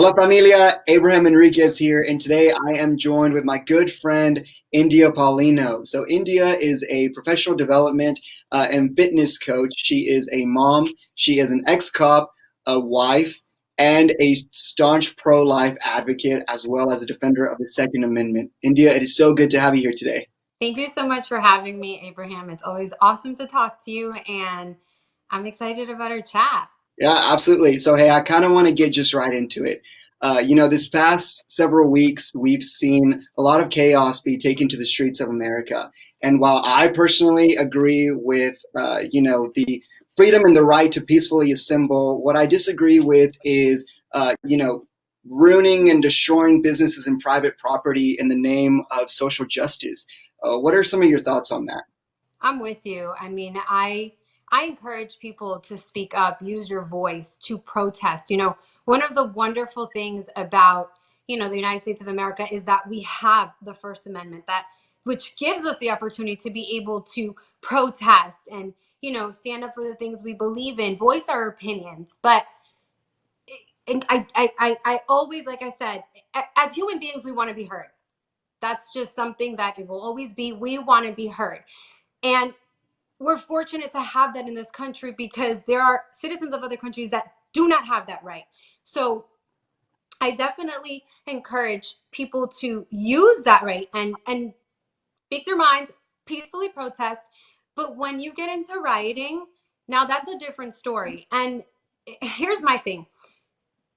Hola familia, Abraham Enriquez here, and today I am joined with my good friend India Paulino. So India is a professional development and fitness coach. She is a mom, she is an ex-cop, a wife, and a staunch pro-life advocate, as well as a defender of the Second Amendment. India, it is so good to have you here today. Thank you so much for having me, Abraham. It's always awesome to talk to you, and I'm excited about our chat. Yeah, absolutely. So, hey, I kind of want to get just right into it. This past several weeks, we've seen a lot of chaos be taken to the streets of America. And while I personally agree with, the freedom and the right to peacefully assemble, what I disagree with is, ruining and destroying businesses and private property in the name of social justice. What are some of your thoughts on that? I'm with you. I encourage people to speak up, use your voice to protest. One of the wonderful things about, the United States of America is that we have the First Amendment that which gives us the opportunity to be able to protest and, stand up for the things we believe in, voice our opinions. But and I always, like I said, as human beings, we want to be heard. That's just something that it will always be. We want to be heard. And we're fortunate to have that in this country because there are citizens of other countries that do not have that right. So I definitely encourage people to use that right and speak their minds, peacefully protest. But when you get into rioting, now that's a different story. And here's my thing.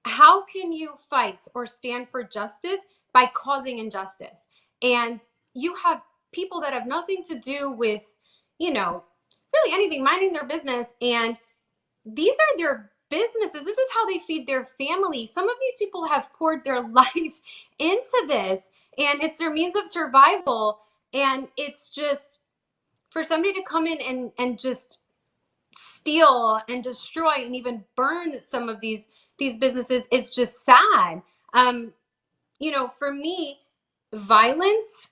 How can you fight or stand for justice by causing injustice? And you have people that have nothing to do with, really anything, minding their business. And these are their businesses. This is how they feed their family. Some of these people have poured their life into this, and it's their means of survival. And it's just for somebody to come in and just steal and destroy and even burn some of these businesses is just sad. For me, violence,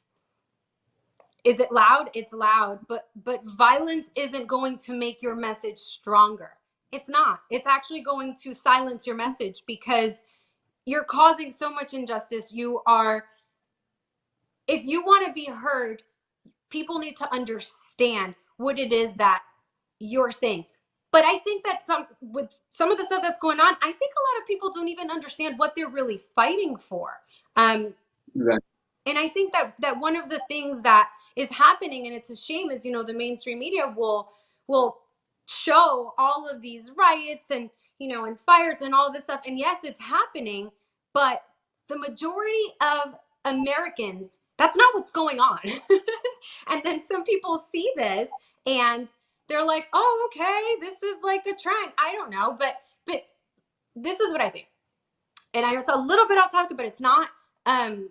is it loud? It's loud, but violence isn't going to make your message stronger. It's not. It's actually going to silence your message because you're causing so much injustice. If you want to be heard, people need to understand what it is that you're saying. But I think that with some of the stuff that's going on, I think a lot of people don't even understand what they're really fighting for. Um, Exactly. and I think that one of the things that is happening, and it's a shame, is the mainstream media will show all of these riots and and fires and all this stuff. And yes, it's happening, but the majority of Americans, that's not what's going on. And then some people see this and they're like, oh, okay, this is like a trend. I don't know, but this is what I think. And I know it's a little bit off topic, but it's not. Um,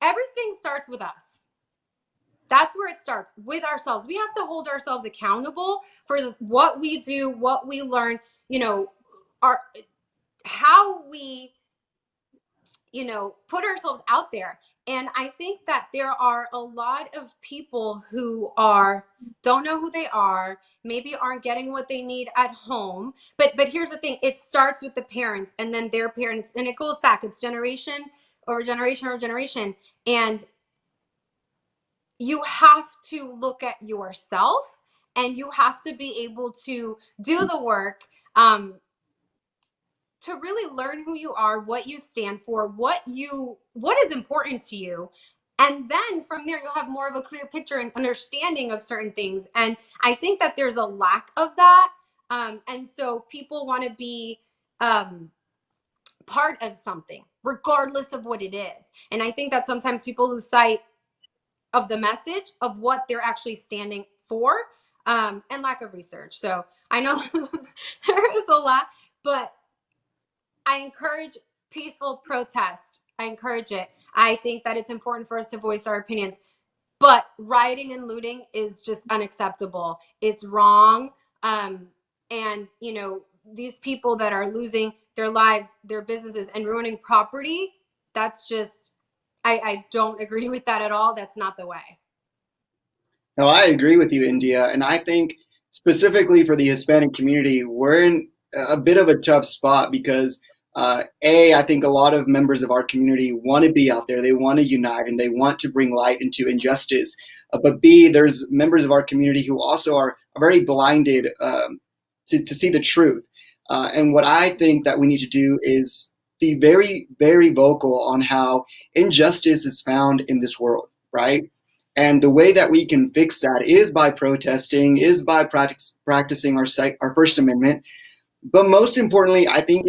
Everything starts with us. That's where it starts, with ourselves. We have to hold ourselves accountable for what we do, what we learn, our how we put ourselves out there. And I think that there are a lot of people who don't know who they are, maybe aren't getting what they need at home. But here's the thing, it starts with the parents and then their parents, and it goes back. It's generation or generation or generation. And you have to look at yourself and you have to be able to do the work, to really learn who you are, what you stand for, what is important to you. And then from there, you'll have more of a clear picture and understanding of certain things. And I think that there's a lack of that. And so people want to be part of something, regardless of what it is. And I think that sometimes people lose sight of the message of what they're actually standing for, and lack of research. So I know there is a lot, but I encourage peaceful protest. I encourage it. I think that it's important for us to voice our opinions. But rioting and looting is just unacceptable. It's wrong. And, these people that are losing their lives, their businesses, and ruining property, that's just, I don't agree with that at all. That's not the way. No, I agree with you, India. And I think specifically for the Hispanic community, we're in a bit of a tough spot because I think a lot of members of our community want to be out there. They want to unite and they want to bring light into injustice. But B, there's members of our community who also are very blinded to see the truth. And what I think that we need to do is be very, very vocal on how injustice is found in this world, right? And the way that we can fix that is by protesting, is by practicing our First Amendment. But most importantly, I think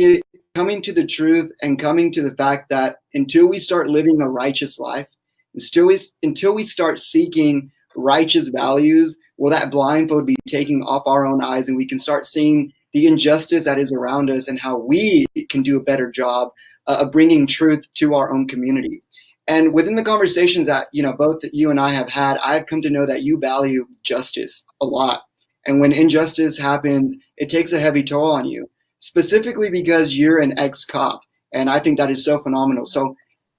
coming to the truth and coming to the fact that until we start living a righteous life, until we start seeking righteous values, will that blindfold be taking off our own eyes and we can start seeing the injustice that is around us and how we can do a better job of bringing truth to our own community. And within the conversations that both you and I have had, I've come to know that you value justice a lot. And when injustice happens, it takes a heavy toll on you, specifically because you're an ex-cop. And I think that is so phenomenal. So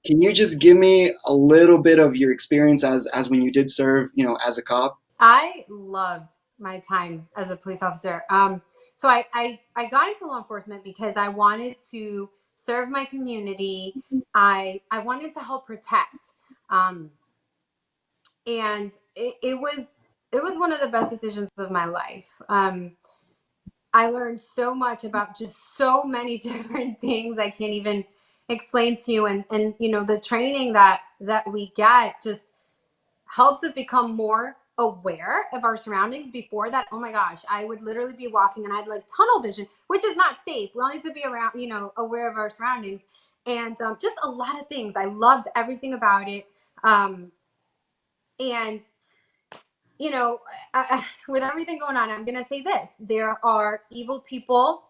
can you just give me a little bit of your experience as when you did serve, as a cop? I loved my time as a police officer. So I got into law enforcement because I wanted to serve my community. I wanted to help protect. Um, and it was one of the best decisions of my life. I learned so much about just so many different things I can't even explain to you. And the training that we get just helps us become more aware of our surroundings. Before that, oh my gosh, I would literally be walking and I'd like tunnel vision, which is not safe. We all need to be around, aware of our surroundings. And just a lot of things. I loved everything about it. And with everything going on, I'm going to say this. There are evil people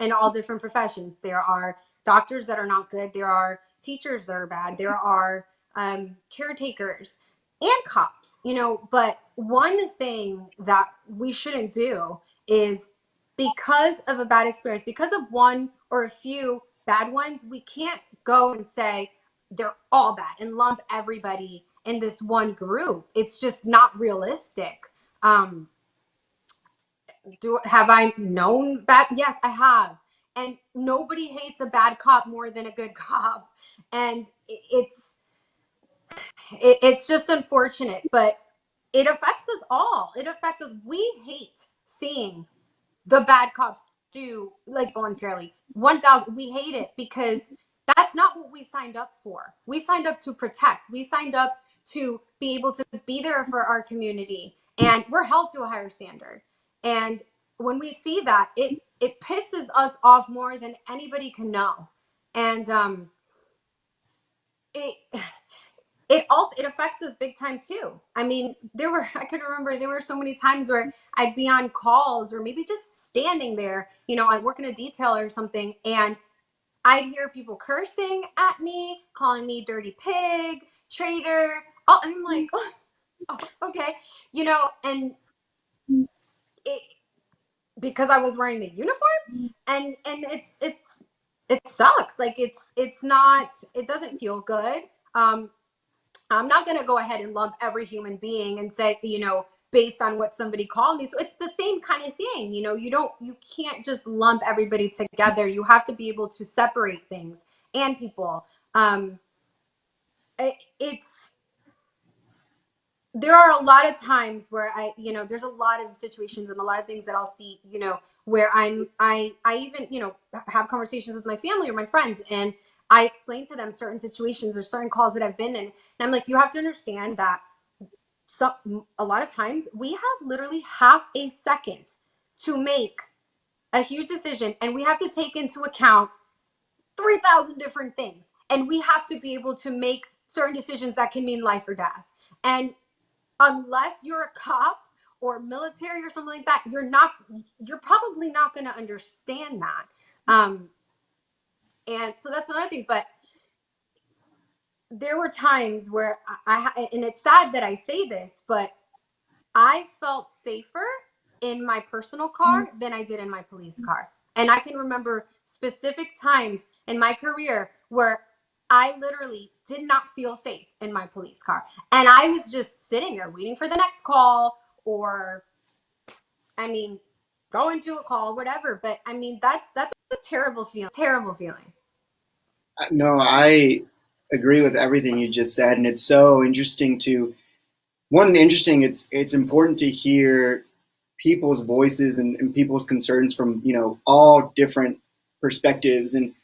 in all different professions. There are doctors that are not good. There are teachers that are bad. There are caretakers and cops, but one thing that we shouldn't do is, because of a bad experience, because of one or a few bad ones, we can't go and say they're all bad and lump everybody in this one group. It's just not realistic. Um, have I known bad? Yes, I have. And nobody hates a bad cop more than a good cop. And it's just unfortunate, but it affects us all. It affects us. We hate seeing the bad cops do like unfairly. 1,000. We hate it because that's not what we signed up for. We signed up to protect. We signed up to be able to be there for our community, and we're held to a higher standard. And when we see that, it pisses us off more than anybody can know. And it it affects us big time too. I mean, I could remember there were so many times where I'd be on calls or maybe just standing there, I'd work in a detail or something, and I'd hear people cursing at me, calling me dirty pig, traitor. Oh, I'm like, oh, okay, and it, because I was wearing the uniform, and it sucks. Like it's not, it doesn't feel good. I'm not going to go ahead and lump every human being and say, based on what somebody called me. So it's the same kind of thing. You can't just lump everybody together. You have to be able to separate things and people. It's There are a lot of times where there's a lot of situations and a lot of things that I'll see, where I even, have conversations with my family or my friends, and I explain to them certain situations or certain calls that I've been in. And I'm like, you have to understand that a lot of times we have literally half a second to make a huge decision, and we have to take into account 3,000 different things. And we have to be able to make certain decisions that can mean life or death. And unless you're a cop or military or something like that, you're probably not going to understand that. And so that's another thing. But there were times where and it's sad that I say this, but I felt safer in my personal car than I did in my police car. And I can remember specific times in my career where I literally did not feel safe in my police car. And I was just sitting there waiting for the next call, or, I mean, going to a call, whatever. But I mean, that's a terrible feeling. Terrible feeling. No, I agree with everything you just said, and it's so interesting to one interesting. It's important to hear people's voices and people's concerns from all different perspectives. And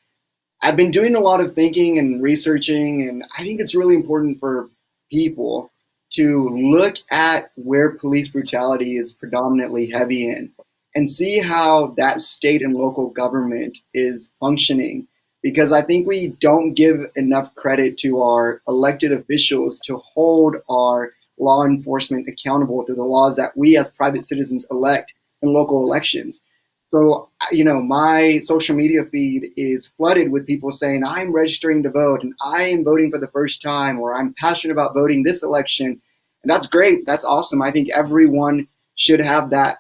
I've been doing a lot of thinking and researching, and I think it's really important for people to look at where police brutality is predominantly heavy in and see how that state and local government is functioning. Because I think we don't give enough credit to our elected officials to hold our law enforcement accountable to the laws that we as private citizens elect in local elections. So, my social media feed is flooded with people saying, I'm registering to vote and I am voting for the first time, or I'm passionate about voting this election. And that's great. That's awesome. I think everyone should have that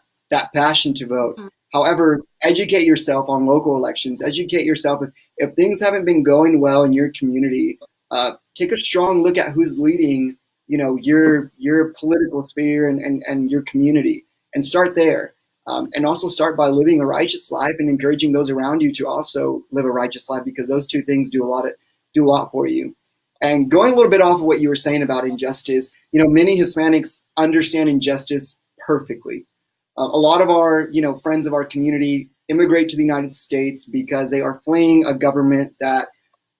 passion to vote. Mhm. However, educate yourself on local elections. Educate yourself. If things haven't been going well in your community, take a strong look at who's leading, Yes. your political sphere and your community, and start there. And also start by living a righteous life and encouraging those around you to also live a righteous life, because those two things do a lot for you. And going a little bit off of what you were saying about injustice, many Hispanics understand injustice perfectly. A lot of our friends of our community immigrate to the United States because they are fleeing a government that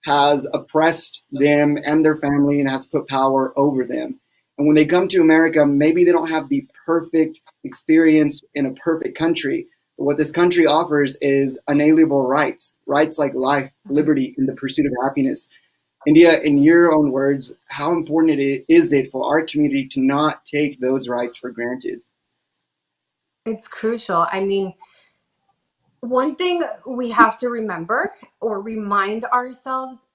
has oppressed them and their family and has put power over them. And when they come to America, maybe they don't have the perfect experience in a perfect country. But what this country offers is unalienable rights, rights like life, Mhm. liberty, and the pursuit of happiness. India, in your own words, how important is it for our community to not take those rights for granted? It's crucial. I mean, one thing we have to remember or remind ourselves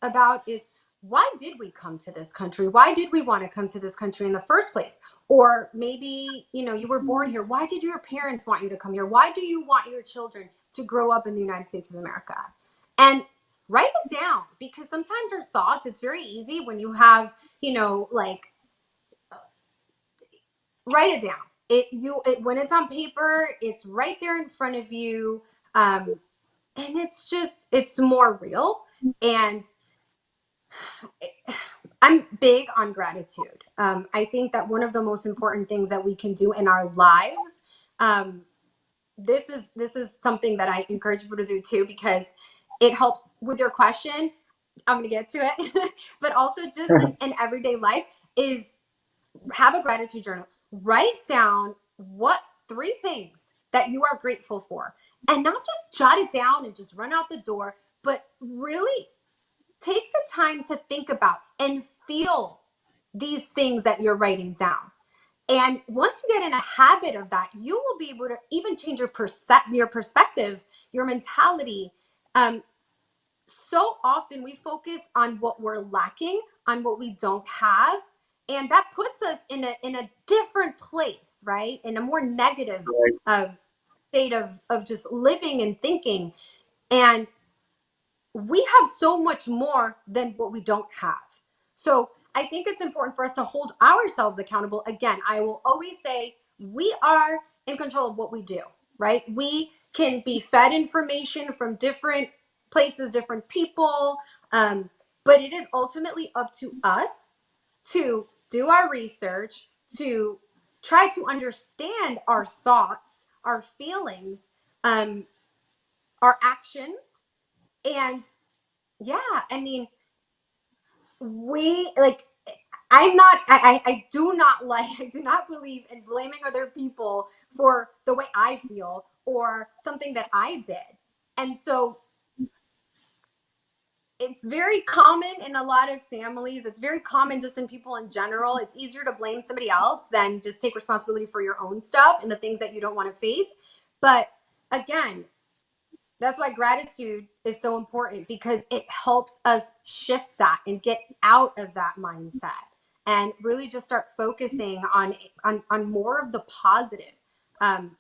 about is, why did we come to this country? Why did we want to come to this country in the first place? Or maybe, you were born here. Why did your parents want you to come here? Why do you want your children to grow up in the United States of America? And write it down, because sometimes our thoughts, it's very easy when you have, like, write it down. When it's on paper, it's right there in front of you. And it's more real. And I'm big on gratitude. I think that one of the most important things that we can do in our lives, um, this is something that I encourage people to do too, because it helps with your question. I'm going to get to it, but also just in everyday life, is have a gratitude journal. Write down what three things that you are grateful for, and not just jot it down and just run out the door, but really take the time to think about and feel these things that you're writing down. And once you get in a habit of that, you will be able to even change your perspective, your mentality. Um, so often we focus on what we're lacking, on what we don't have, and that puts us in a different place, right? In a more negative Right. uh, state of just living and thinking. And we have so much more than what we don't have. So I think it's important for us to hold ourselves accountable. Again, I will always say we are in control of what we do, right? We can be fed information from different places, different people, but it is ultimately up to us to do our research, to try to understand our thoughts, our feelings, um, our actions, and yeah, I mean, we like, I do not like, I do not believe in blaming other people for the way I feel or something that I did. And so it's very common in a lot of families. It's very common just in people in general. It's easier to blame somebody else than just take responsibility for your own stuff and the things that you don't want to face. But again, that's why gratitude is so important, because it helps us shift that and get out of that mindset and really just start focusing on more of the positive. um,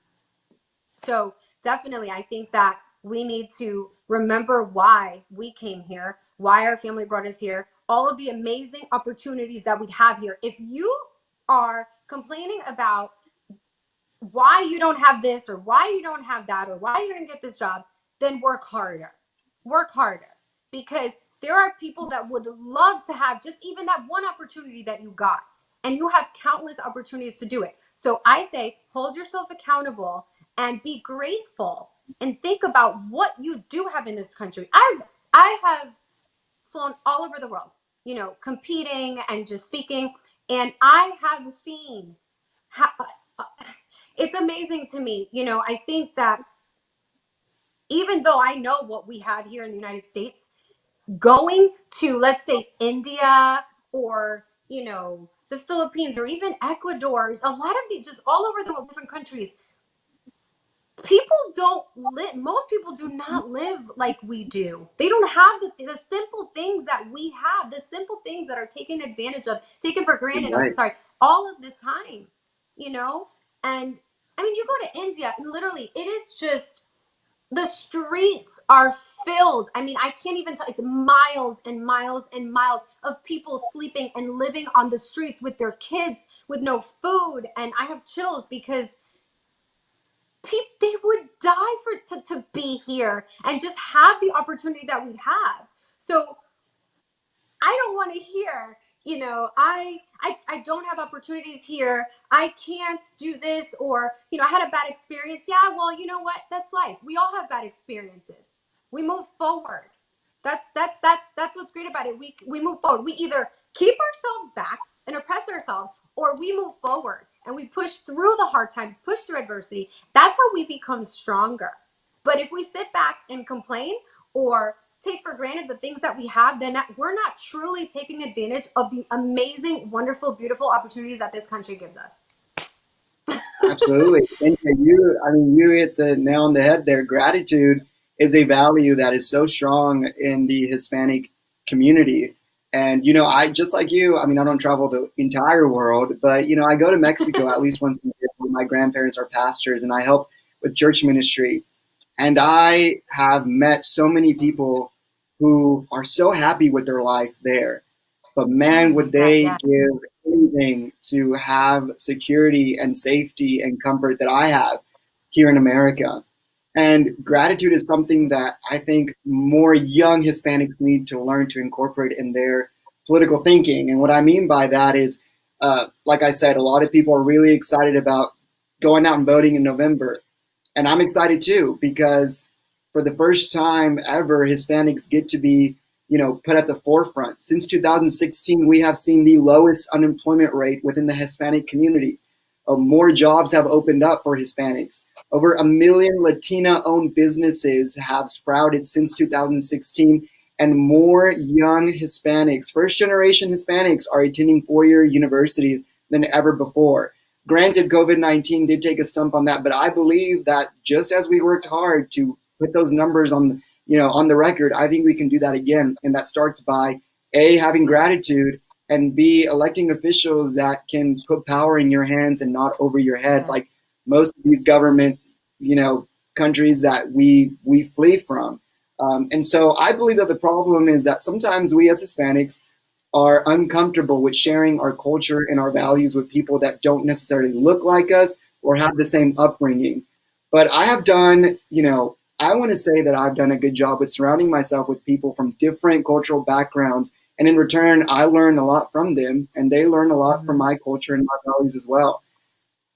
so definitely, I think that we need to remember why we came here, why our family brought us here, all of the amazing opportunities that we have here. If you are complaining about why you don't have this or why you don't have that or why you didn't get this job, then work harder. Work harder. because there are people that would love to have just even that one opportunity that you got, and you have countless opportunities to do it. So I say hold yourself accountable and be grateful and think about what you do have in this country. I have flown all over the world, competing and just speaking, and I have seen how it's amazing to me. I think that even though I know what we have here in the United States, going to, let's say, India, or, the Philippines, or even Ecuador, a lot of these, just all over the world, different countries, people don't live, most people do not live like we do. They don't have the simple things that we have, the simple things that are taken advantage of, taken for granted, I'm Right. sorry, all of the time, you know? And I mean, you go to India and literally it is just, the streets are filled. I mean, I can't even tell. It's miles and miles and miles of people sleeping and living on the streets with their kids with no food. And I have chills because they would die to be here and just have the opportunity that we have. So I don't want to hear, I don't have opportunities here. I can't do this, or, I had a bad experience. Yeah, well, you know what? That's life. We all have bad experiences. We move forward. That's what's great about it. We move forward. We either keep ourselves back and oppress ourselves, or we move forward and we push through the hard times, push through adversity. That's how we become stronger. But if we sit back and complain, or take for granted the things that we have, then we're not truly taking advantage of the amazing, wonderful, beautiful opportunities that this country gives us. Absolutely. And you hit the nail on the head there. Gratitude is a value that is so strong in the Hispanic community. And, I, just like you, I mean, I don't travel the entire world, but, I go to Mexico at least once a year where my grandparents are pastors and I help with church ministry. And I have met so many people who are so happy with their life there. But Oh man, my would God, they yeah. give anything to have security and safety and comfort that I have here in America. And gratitude is something that I think more young Hispanics need to learn to incorporate in their political thinking. And what I mean by that is, like I said, a lot of people are really excited about going out and voting in November. And I'm excited too because for the first time ever, Hispanics get to be, put at the forefront. Since 2016, we have seen the lowest unemployment rate within the Hispanic community. More jobs have opened up for Hispanics. Over a million Latina-owned businesses have sprouted since 2016, and more young Hispanics, first-generation Hispanics, are attending four-year universities than ever before. Granted, COVID-19 did take a stump on that, but I believe that just as we worked hard to put those numbers on the record, I think we can do that again. And that starts by A, having gratitude, and B, electing officials that can put power in your hands and not over your head, Yes. like most of these government, countries that we flee from. And so I believe that the problem is that sometimes we as Hispanics are uncomfortable with sharing our culture and our values with people that don't necessarily look like us or have the same upbringing. But I have done, I want to say that I've done a good job with surrounding myself with people from different cultural backgrounds. And in return, I learn a lot from them and they learn a lot from Mhm. my culture and my values as well.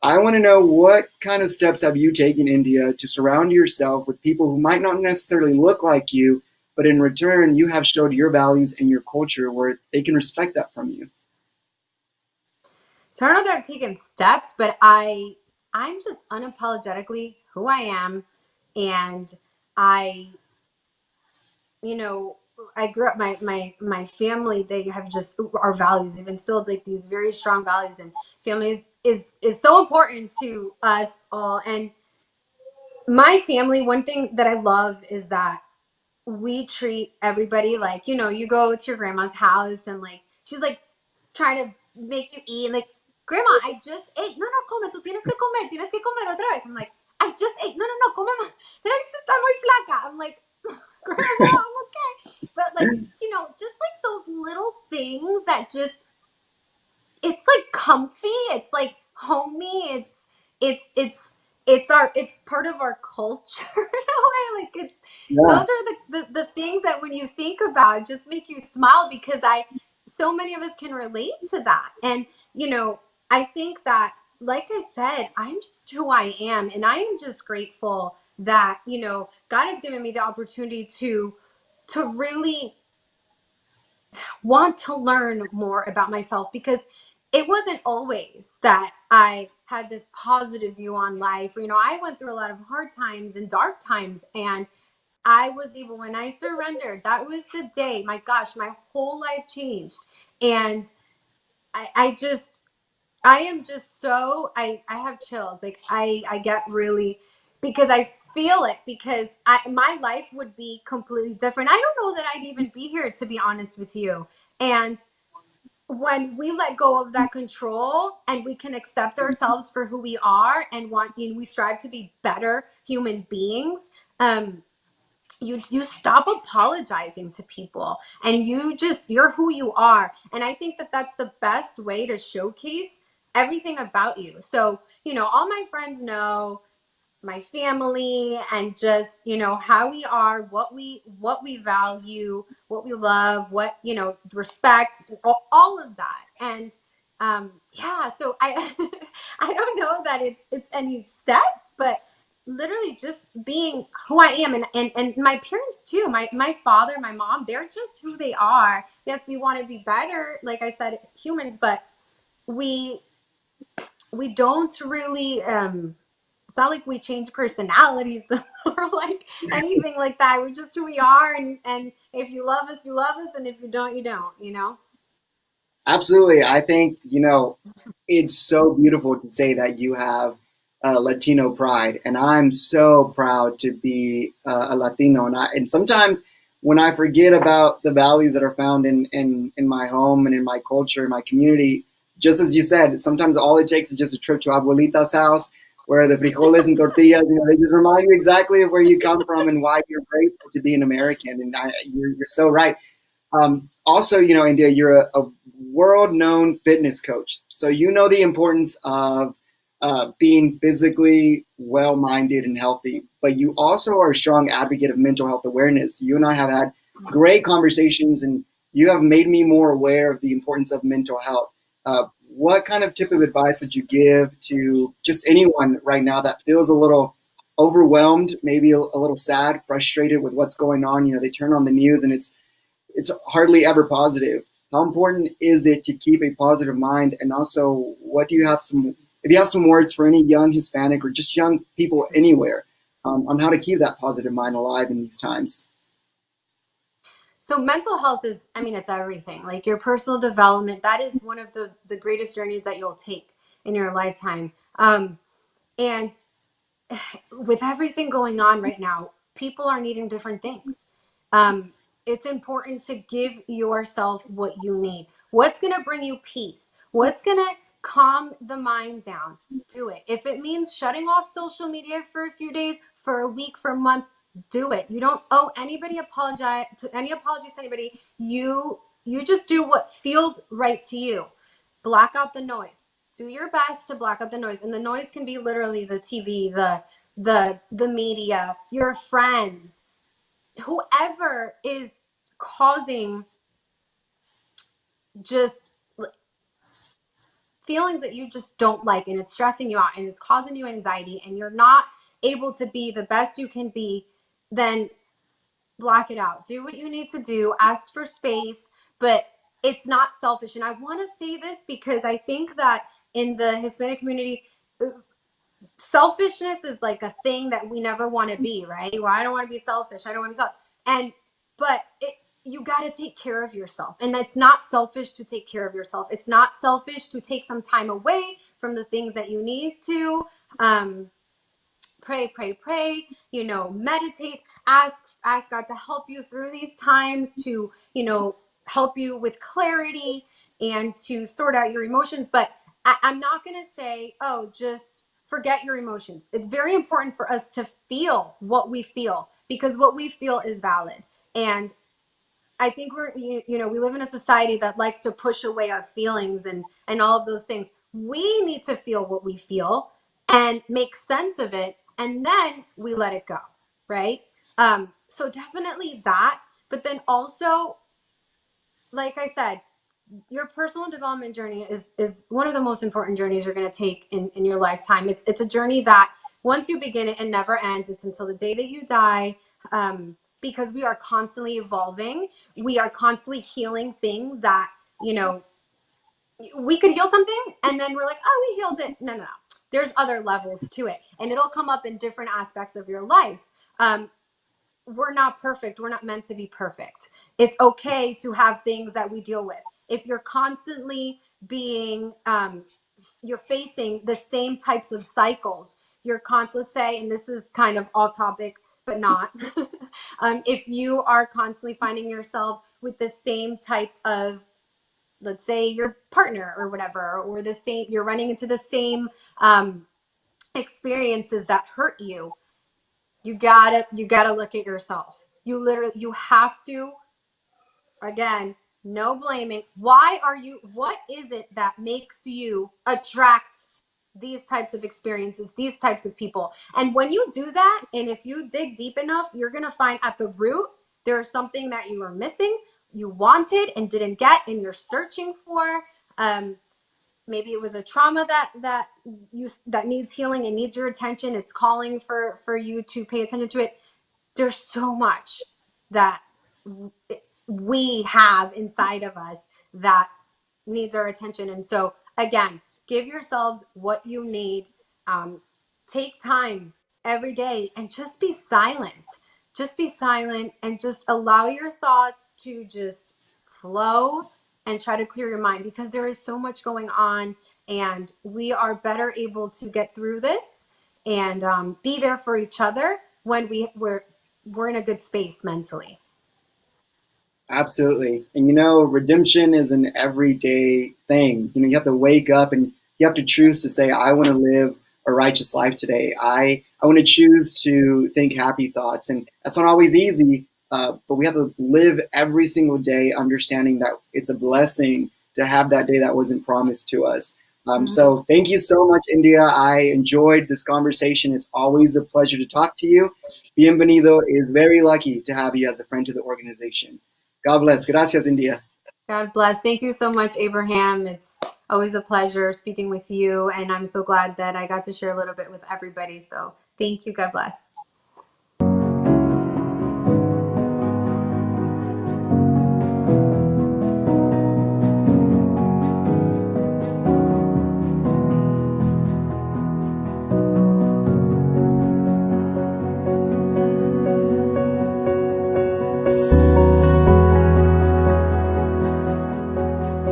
I want to know, what kind of steps have you taken, India, to surround yourself with people who might not necessarily look like you, but in return, you have showed your values and your culture where they can respect that from you? So I don't know that I've taken steps, but I'm just unapologetically who I am, and I you know I grew up, my family, they have just our values. They've instilled like these very strong values, and family is so important to us all. And my family, one thing that I love is that we treat everybody like, you go to your grandma's house and like she's like trying to make you eat, like, grandma, I just ate. No, no, come, tú tienes que comer otra vez. I'm like, I just ate. No, no, no, come más. She está muy flaca. I'm like, grandma, I'm okay. But like, just like those little things that just, it's like comfy, it's like homey, it's it's part of our culture in a way. Like it's those Yeah. are the things that when you think about just make you smile, because I so many of us can relate to that. And I think that, like I said, I'm just who I am, and I am just grateful that God has given me the opportunity to really want to learn more about myself, because it wasn't always that I had this positive view on life. I went through a lot of hard times and dark times, and I was able, when I surrendered, that was the day, my gosh, my whole life changed. And I am just so, I have chills. Like I get really, because I feel it, because my life would be completely different. I don't know that I'd even be here, to be honest with you. And when we let go of that control and we can accept ourselves for who we are and we strive to be better human beings, you stop apologizing to people, and you're who you are. And I think that that's the best way to showcase everything about you. So all my friends know, my family, and just how we are, what we value, what we love, what respect, all of that. And yeah, so I I don't know that it's any steps, but literally just being who I am. And my parents too, my father, my mom, they're just who they are. Yes, we want to be better, like I said, humans, but we we don't really it's not like we change personalities or like anything like that. We're just who we are, and if you love us, you love us, and if you don't, you don't. Absolutely. I think, it's so beautiful to say that you have Latino pride. And I'm so proud to be a Latino. And sometimes when I forget about the values that are found in my home and in my culture, in my community, just as you said, sometimes all it takes is just a trip to Abuelita's house where the frijoles and tortillas, they just remind you exactly of where you come from and why you're grateful to be an American. And you're so right. Also, India, you're a world-known fitness coach, so you know the importance of being physically well-minded and healthy. But you also are a strong advocate of mental health awareness. You and I have had great conversations, and you have made me more aware of the importance of mental health. What kind of tip of advice would you give to just anyone right now that feels a little overwhelmed, maybe a little sad, frustrated with what's going on? They turn on the news and it's hardly ever positive. How important is it to keep a positive mind? And also, what do you have some, if you have some words for any young Hispanic or just young people anywhere on how to keep that positive mind alive in these times? So mental health is, I mean, it's everything. Like your personal development, that is one of the greatest journeys that you'll take in your lifetime. And with everything going on right now, people are needing different things. Um, it's important to give yourself what you need. What's going to bring you peace? What's going to calm the mind down? Do it. If it means shutting off social media for a few days, for a week, for a month, do it. You don't owe anybody apologies to anybody. You just do what feels right to you. Block out the noise. Do your best to block out the noise, and the noise can be literally the TV, the media, your friends, whoever is causing just feelings that you just don't like, and it's stressing you out and it's causing you anxiety, and you're not able to be the best you can be. Then block it out. Do what you need to do. Ask for space, but it's not selfish. And I want to say this because I think that in the Hispanic community, selfishness is like a thing that we never want to be, right? Well, I don't want to be selfish. I don't want to be selfish. And but you got to take care of yourself. And that's not selfish to take care of yourself. It's not selfish to take some time away from the things that you need to. Um, pray, meditate, ask God to help you through these times, to help you with clarity and to sort out your emotions. But I'm not going to say, oh, just forget your emotions. It's very important for us to feel what we feel, because what we feel is valid. And I think we live in a society that likes to push away our feelings and all of those things. We need to feel what we feel, and make sense of it, and then we let it go, right? So definitely that, but then also, like I said, your personal development journey is one of the most important journeys you're going to take in your lifetime. It's a journey that once you begin it, it never ends. It's until the day that you die. Because we are constantly evolving, we are constantly healing things that, you know, we could heal something and then we're like, oh, we healed it. No, no, no. There's other levels to it, and it'll come up in different aspects of your life. We're not perfect. We're not meant to be perfect. It's okay to have things that we deal with. If you're constantly being, you're facing the same types of cycles, you're let's say, and this is kind of off topic, but not. If you are constantly finding yourselves with the same type of, let's say, your partner or whatever, or the same, you're running into the same experiences that hurt you, you gotta look at yourself. You have to, again, no blaming. What is it that makes you attract these types of experiences, these types of people? And when you do that, and if you dig deep enough, you're gonna find at the root there's something that you were missing, you wanted and didn't get, and you're searching for. Maybe it was a trauma that needs healing and needs your attention. It's calling for you to pay attention to it. There's so much that we have inside of us that needs our attention. And so, again, give yourselves what you need. Take time every day and just be silent. Just be silent and just allow your thoughts to just flow, and try to clear your mind, because there is so much going on, and we are better able to get through this and be there for each other when we're in a good space mentally. Absolutely. And redemption is an everyday thing. You have to wake up and you have to choose to say, I want to live a righteous life today. I want to choose to think happy thoughts. And that's not always easy, but we have to live every single day understanding that it's a blessing to have that day that wasn't promised to us. Mhm. So thank you so much, India. I enjoyed this conversation. It's always a pleasure to talk to you. Bienvenido is very lucky to have you as a friend to the organization. God bless. Gracias, India. God bless. Thank you so much, Abraham. It's always a pleasure speaking with you, and I'm so glad that I got to share a little bit with everybody. So thank you. God bless.